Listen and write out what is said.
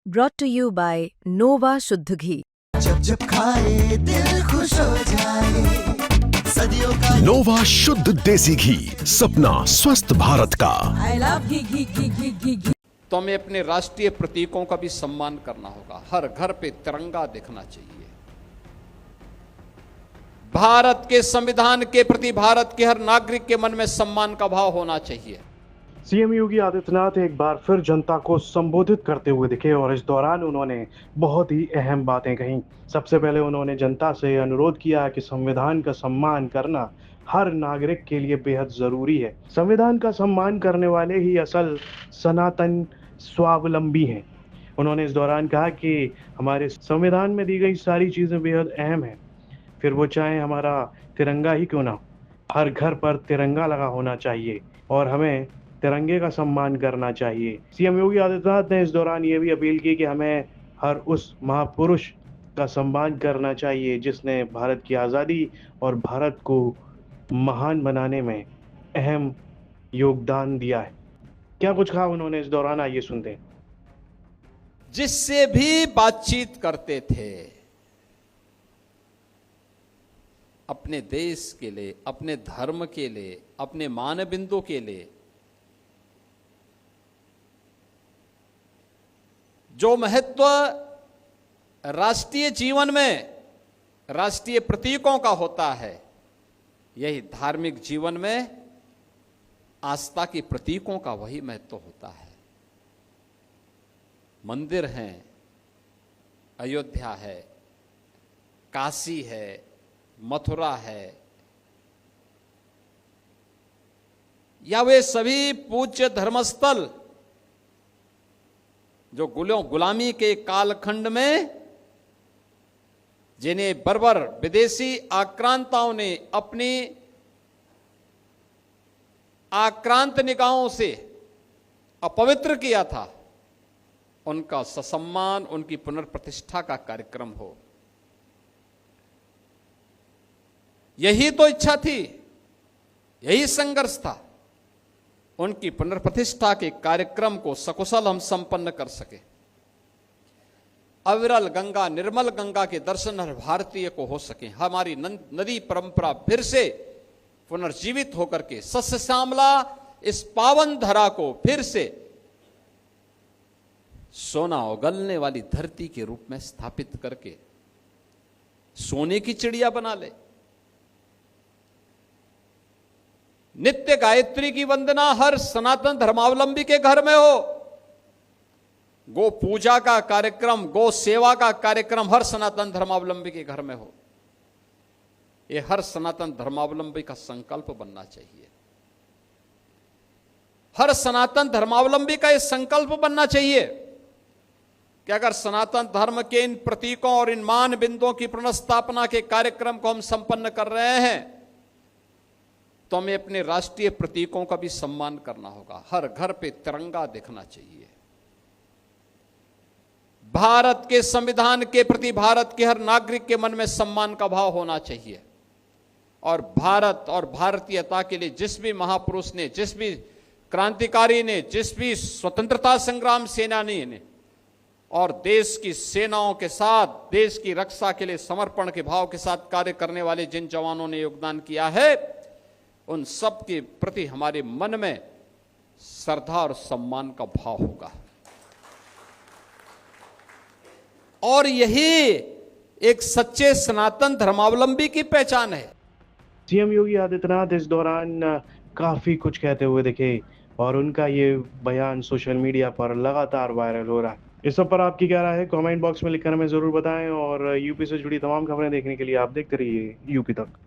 brought to you by Nova शुद्ध घी। जब जब खाए दिल खुश हो जाए, सदियों का नोवा शुद्ध देसी घी, सपना स्वस्थ भारत का। I love घी। तो हमें अपने राष्ट्रीय प्रतीकों का भी सम्मान करना होगा। हर घर पे तिरंगा दिखना चाहिए। भारत के संविधान के प्रति भारत के हर नागरिक के मन में सम्मान का भाव होना चाहिए। सीएम योगी आदित्यनाथ एक बार फिर जनता को संबोधित करते हुए दिखे और इस दौरान उन्होंने बहुत ही अहम बातें कहीं। सबसे पहले उन्होंने जनता से अनुरोध किया कि संविधान का सम्मान करना हर नागरिक के लिए बेहद जरूरी है। संविधान का सम्मान करने वाले ही असल सनातन स्वावलंबी हैं। उन्होंने इस दौरान कहा कि हमारे संविधान में दी गई सारी चीजें बेहद अहम हैं, फिर वो चाहे हमारा तिरंगा ही क्यों ना हो। हर घर पर तिरंगा लगा होना चाहिए और हमें तिरंगे का सम्मान करना चाहिए। सीएम योगी आदित्यनाथ ने इस दौरान ये भी अपील की कि हमें हर उस महापुरुष का सम्मान करना चाहिए जिसने भारत की आज़ादी और भारत को महान बनाने में अहम योगदान दिया है। क्या कुछ कहा उन्होंने इस दौरान, आइए सुनते हैं। जिससे भी बातचीत करते थे अपने देश के लिए, अपने धर्म के लिए, अपने मानबिंदु के लिए, जो महत्व राष्ट्रीय जीवन में राष्ट्रीय प्रतीकों का होता है, यही धार्मिक जीवन में आस्था के प्रतीकों का वही महत्व होता है। मंदिर हैं, अयोध्या है, काशी है, मथुरा है, या वे सभी पूज्य धर्मस्थल जो गुलामी के कालखंड में जिन्हें बर्बर विदेशी आक्रांताओं ने अपनी आक्रांत निगाहों से अपवित्र किया था, उनका ससम्मान, उनकी पुनर्प्रतिष्ठा का कार्यक्रम हो। यही तो इच्छा थी, यही संघर्ष था। उनकी पुनर्प्रतिष्ठा के कार्यक्रम को सकुशल हम संपन्न कर सके। अविरल गंगा, निर्मल गंगा के दर्शन हर भारतीय को हो सके। हमारी नदी परंपरा फिर से पुनर्जीवित होकर के सस्य श्यामला इस पावन धरा को फिर से सोना उगलने वाली धरती के रूप में स्थापित करके सोने की चिड़िया बना ले। नित्य गायत्री की वंदना हर सनातन धर्मावलंबी के घर में हो। गो पूजा का कार्यक्रम, गो सेवा का कार्यक्रम हर सनातन धर्मावलंबी के घर में हो। यह हर सनातन धर्मावलंबी का संकल्प बनना चाहिए। हर सनातन धर्मावलंबी का यह संकल्प बनना चाहिए कि अगर सनातन धर्म के इन प्रतीकों और इन मान बिंदुओं की पुनर्स्थापना के कार्यक्रम को हम संपन्न कर रहे हैं, तो हमें अपने राष्ट्रीय प्रतीकों का भी सम्मान करना होगा। हर घर पे तिरंगा दिखना चाहिए। भारत के संविधान के प्रति भारत के हर नागरिक के मन में सम्मान का भाव होना चाहिए। और भारत और भारतीयता के लिए जिस भी महापुरुष ने, जिस भी क्रांतिकारी ने, जिस भी स्वतंत्रता संग्राम सेनानी ने और देश की सेनाओं के साथ देश की रक्षा के लिए समर्पण के भाव के साथ कार्य करने वाले जिन जवानों ने योगदान किया है, उन सब के प्रति हमारे मन में श्रद्धा और सम्मान का भाव होगा। और यही एक सच्चे सनातन धर्मावलंबी की पहचान है। सीएम योगी आदित्यनाथ इस दौरान काफी कुछ कहते हुए दिखे और उनका ये बयान सोशल मीडिया पर लगातार वायरल हो रहा है। इस सब पर आपकी क्या राय है, कमेंट बॉक्स में लिखकर हमें जरूर बताएं और यूपी से जुड़ी तमाम खबरें देखने के लिए आप देखते रहिए यूपी तक।